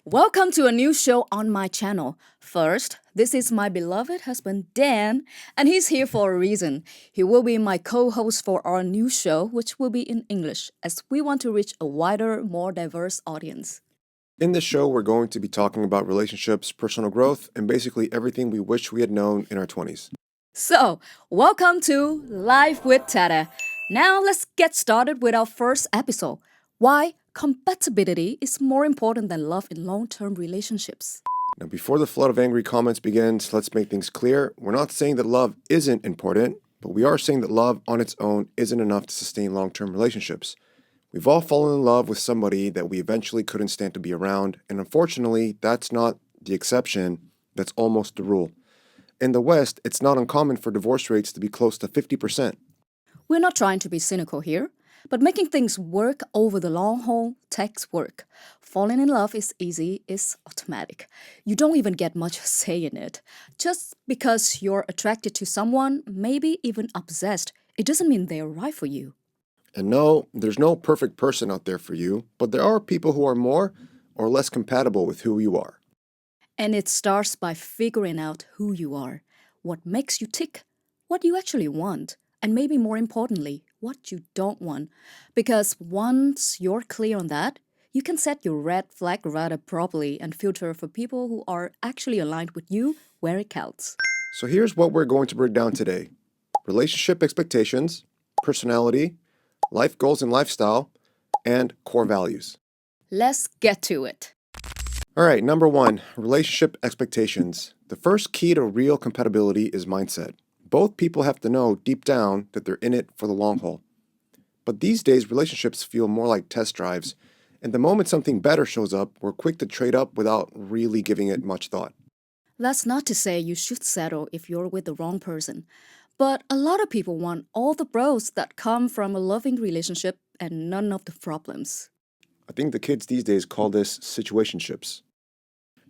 Welcome to a new show on my channel. First, this is my beloved husband Dan, and he's here for a reason. He will be my co host for our new show, which will be in English, as we want to reach a wider, more diverse audience. In this show, we're going to be talking about relationships, personal growth, and basically everything we wish we had known in our 20s. So, welcome to Life with Tada. Now, let's get started with our first episode. Why compatibility is more important than love in long term relationships. Now, before the flood of angry comments begins, let's make things clear. We're not saying that love isn't important, but we are saying that love on its own isn't enough to sustain long term relationships. We've all fallen in love with somebody that we eventually couldn't stand to be around, and unfortunately, that's not the exception, that's almost the rule. In the West, it's not uncommon for divorce rates to be close to 50%. We're not trying to be cynical here, but making things work over the long haul takes work. Falling in love is easy, it's automatic. You don't even get much say in it. Just because you're attracted to someone, maybe even obsessed, it doesn't mean they're right for you. And no, there's no perfect person out there for you, but there are people who are more or less compatible with who you are. And it starts by figuring out who you are, what makes you tick, what you actually want, and maybe more importantly, what you don't want. Because once you're clear on that, you can set your red flag rather properly and filter for people who are actually aligned with you where it counts. So here's what we're going to break down today: relationship expectations, personality, life goals and lifestyle, and core values. Let's get to it. All right, number one, relationship expectations. The first key to real compatibility is mindset. Both people have to know deep down that they're in it for the long haul. But these days, relationships feel more like test drives, and the moment something better shows up, we're quick to trade up without really giving it much thought. That's not to say you should settle if you're with the wrong person. But a lot of people want all the pros that come from a loving relationship and none of the problems. I think the kids these days call this situationships.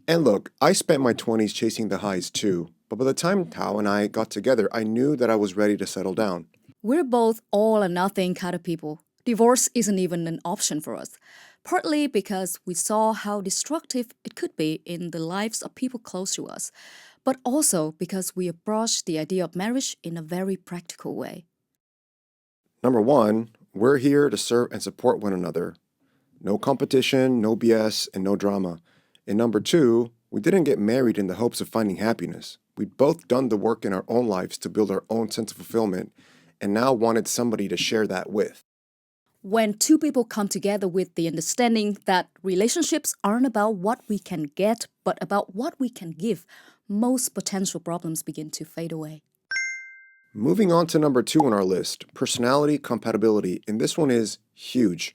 And look, I spent my 20s chasing the highs too, but by the time Thao and I got together, I knew that I was ready to settle down. We're both all or nothing kind of people. Divorce isn't even an option for us, partly because we saw how destructive it could be in the lives of people close to us, but also because we approach the idea of marriage in a very practical way. Number one, we're here to serve and support one another. No competition, no BS, and no drama. And number two, we didn't get married in the hopes of finding happiness. We'd both done the work in our own lives to build our own sense of fulfillment and now wanted somebody to share that with. When two people come together with the understanding that relationships aren't about what we can get, but about what we can give, most potential problems begin to fade away. Moving on to number two on our list, personality compatibility. And this one is huge.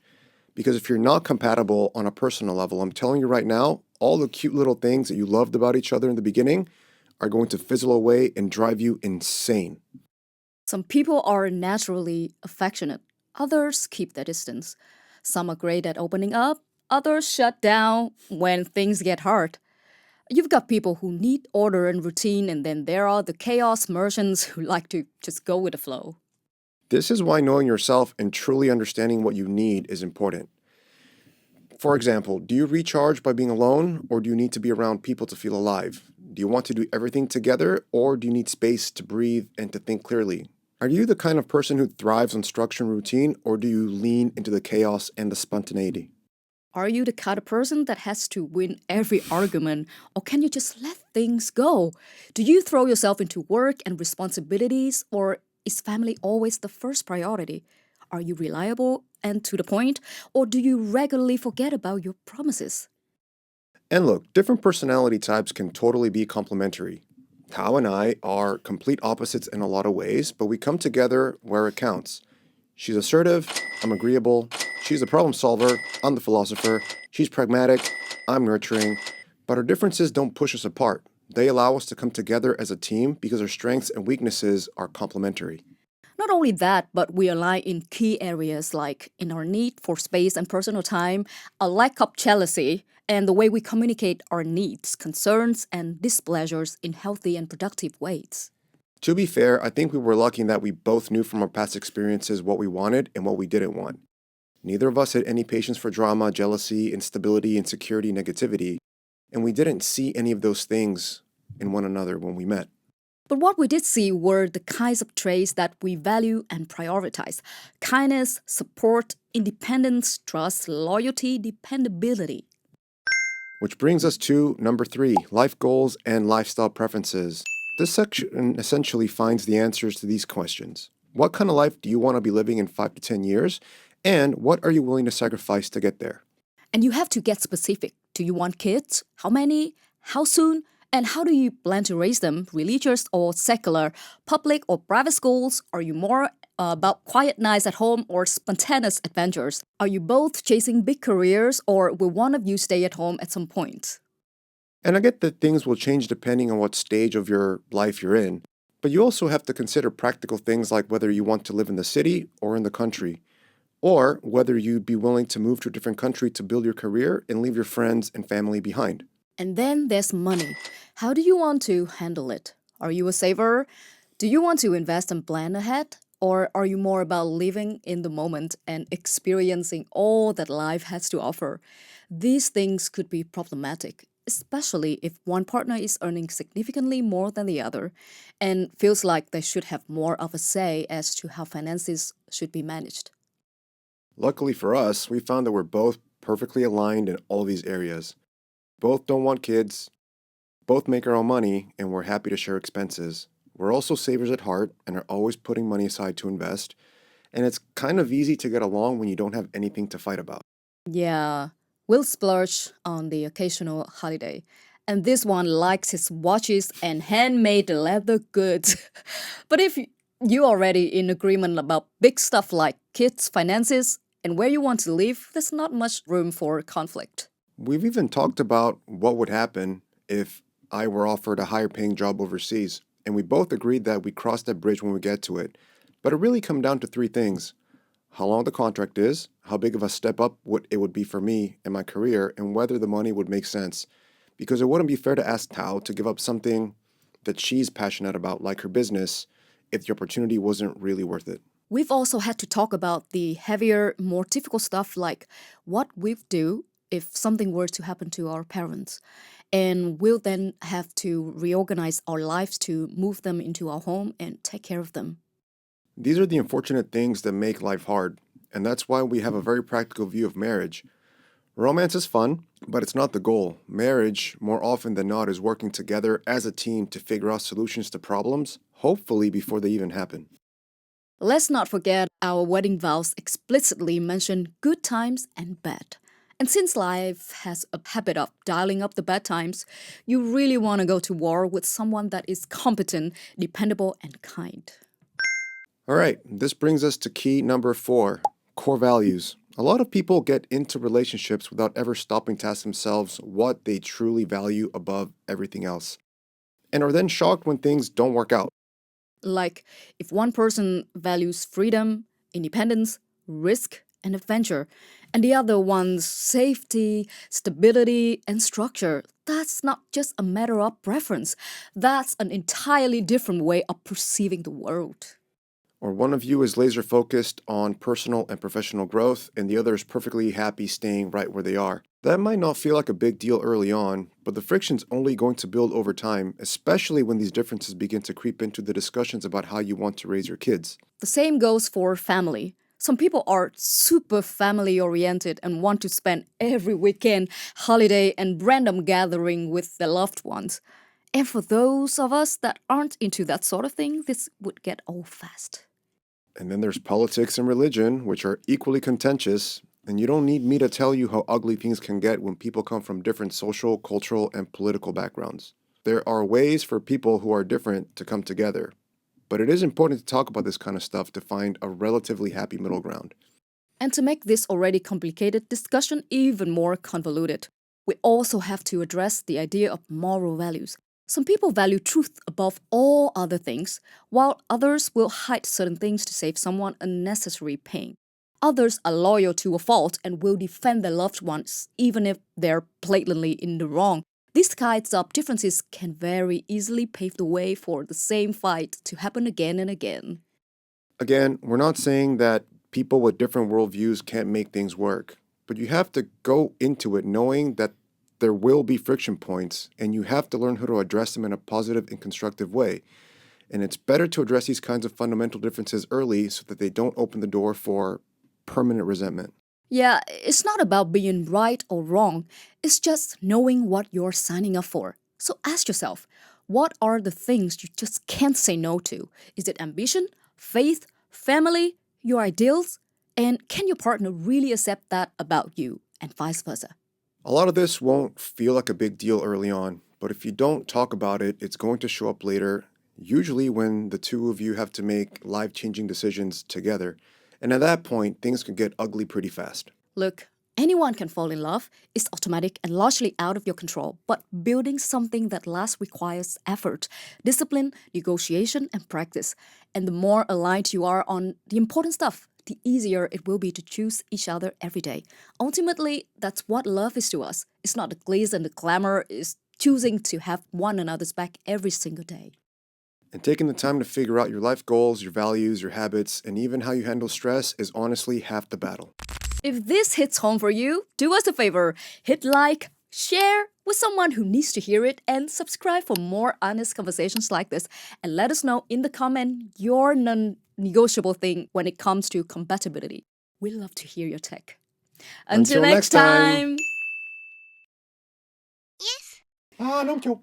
Because if you're not compatible on a personal level, I'm telling you right now, all the cute little things that you loved about each other in the beginning are going to fizzle away and drive you insane. Some people are naturally affectionate, others keep their distance. Some are great at opening up, others shut down when things get hard. You've got people who need order and routine, and then there are the chaos merchants who like to just go with the flow. This is why knowing yourself and truly understanding what you need is important. For example, do you recharge by being alone, or do you need to be around people to feel alive? Do you want to do everything together, or do you need space to breathe and to think clearly? Are you the kind of person who thrives on structure and routine, or do you lean into the chaos and the spontaneity? Are you the kind of person that has to win every argument, or can you just let things go? Do you throw yourself into work and responsibilities, or is family always the first priority? Are you reliable and to the point, or do you regularly forget about your promises? And look, different personality types can totally be complementary. Thao and I are complete opposites in a lot of ways, but we come together where it counts. She's assertive, I'm agreeable. She's the problem solver, I'm the philosopher. She's pragmatic, I'm nurturing. But our differences don't push us apart. They allow us to come together as a team because our strengths and weaknesses are complementary. Not only that, but we align in key areas like in our need for space and personal time, a lack of jealousy, and the way we communicate our needs, concerns, and displeasures in healthy and productive ways. To be fair, I think we were lucky in that we both knew from our past experiences what we wanted and what we didn't want. Neither of us had any patience for drama, jealousy, instability, insecurity, negativity. and we didn't see any of those things in one another when we met. But what we did see were the kinds of traits that we value and prioritize: kindness, support, independence, trust, loyalty, dependability. Which brings us to number 3, life goals and lifestyle preferences. This section essentially finds the answers to these questions. What kind of life do you want to be living in 5 to 10 years? And what are you willing to sacrifice to get there? And you have to get specific. Do you want kids? How many? How soon? And how do you plan to raise them? Religious or secular? Public or private schools? Are you more about quiet nights at home or spontaneous adventures? Are you both chasing big careers, or will one of you stay at home at some point? And I get that things will change depending on what stage of your life you're in, but you also have to consider practical things like whether you want to live in the city or in the country, or whether you'd be willing to move to a different country to build your career and leave your friends and family behind. And then there's money. How do you want to handle it? Are you a saver? Do you want to invest and plan ahead? Or are you more about living in the moment and experiencing all that life has to offer? These things could be problematic, especially if one partner is earning significantly more than the other and feels like they should have more of a say as to how finances should be managed. Luckily for us, we found that we're both perfectly aligned in all these areas. Both don't want kids, both make our own money, and we're happy to share expenses. We're also savers at heart and are always putting money aside to invest, and it's kind of easy to get along when you don't have anything to fight about. Yeah, we'll splurge on the occasional holiday. And this one likes his watches and handmade leather goods. But if you're already in agreement about big stuff like kids, finances, and where you want to live, there's not much room for conflict. We've even talked about what would happen if I were offered a higher paying job overseas, and we both agreed that we'd cross that bridge when we get to it. But it really come down to 3 things: how long the contract is, how big of a step up it would be for me and my career, and whether the money would make sense. Because it wouldn't be fair to ask Thao to give up something that she's passionate about, like her business, if the opportunity wasn't really worth it. We've also had to talk about the heavier, more difficult stuff like what we'd do if something were to happen to our parents. And we'll then have to reorganize our lives to move them into our home and take care of them. These are the unfortunate things that make life hard, and that's why we have a very practical view of marriage. Romance is fun, but it's not the goal. Marriage, more often than not, is working together as a team to figure out solutions to problems, hopefully before they even happen. Let's not forget our wedding vows explicitly mention good times and bad. And since life has a habit of dialing up the bad times, you really want to go to war with someone that is competent, dependable, and kind. All right, this brings us to key number 4, core values. A lot of people get into relationships without ever stopping to ask themselves what they truly value above everything else, and are then shocked when things don't work out. Like, if one person values freedom, independence, risk, and adventure, and the other wants safety, stability, and structure, that's not just a matter of preference. That's an entirely different way of perceiving the world. Or one of you is laser focused on personal and professional growth, and the other is perfectly happy staying right where they are. That might not feel like a big deal early on, but the friction's only going to build over time, especially when these differences begin to creep into the discussions about how you want to raise your kids. The same goes for family. Some people are super family oriented and want to spend every weekend, holiday, and random gathering with their loved ones. And for those of us that aren't into that sort of thing, this would get old fast. And then there's politics and religion, which are equally contentious, and you don't need me to tell you how ugly things can get when people come from different social, cultural, and political backgrounds. There are ways for people who are different to come together, but it is important to talk about this kind of stuff to find a relatively happy middle ground. And to make this already complicated discussion even more convoluted, we also have to address the idea of moral values. Some people value truth above all other things, while others will hide certain things to save someone unnecessary pain. Others are loyal to a fault and will defend their loved ones even if they're blatantly in the wrong. These kinds of differences can very easily pave the way for the same fight to happen again and again. Again, we're not saying that people with different worldviews can't make things work, but you have to go into it knowing that there will be friction points, and you have to learn how to address them in a positive and constructive way. And it's better to address these kinds of fundamental differences early so that they don't open the door for permanent resentment. Yeah, it's not about being right or wrong, it's just knowing what you're signing up for. So ask yourself, what are the things you just can't say no to? Is it ambition, faith, family, your ideals? And can your partner really accept that about you, and vice versa? A lot of this won't feel like a big deal early on, but if you don't talk about it, it's going to show up later, usually when the two of you have to make life changing decisions together. And at that point, things can get ugly pretty fast. Look, anyone can fall in love. It's automatic and largely out of your control. But building something that lasts requires effort, discipline, negotiation, and practice. And the more aligned you are on the important stuff, the easier it will be to choose each other every day. Ultimately, that's what love is to us. It's not the glitz and the glamour, it's choosing to have one another's back every single day. And taking the time to figure out your life goals, your values, your habits, and even how you handle stress is honestly half the battle. If this hits home for you, do us a favor, hit like, share with someone who needs to hear it, and subscribe for more honest conversations like this. And let us know in the comment your non-negotiable thing when it comes to compatibility. We love to hear your take. Until next time. Ah, nóng chụp.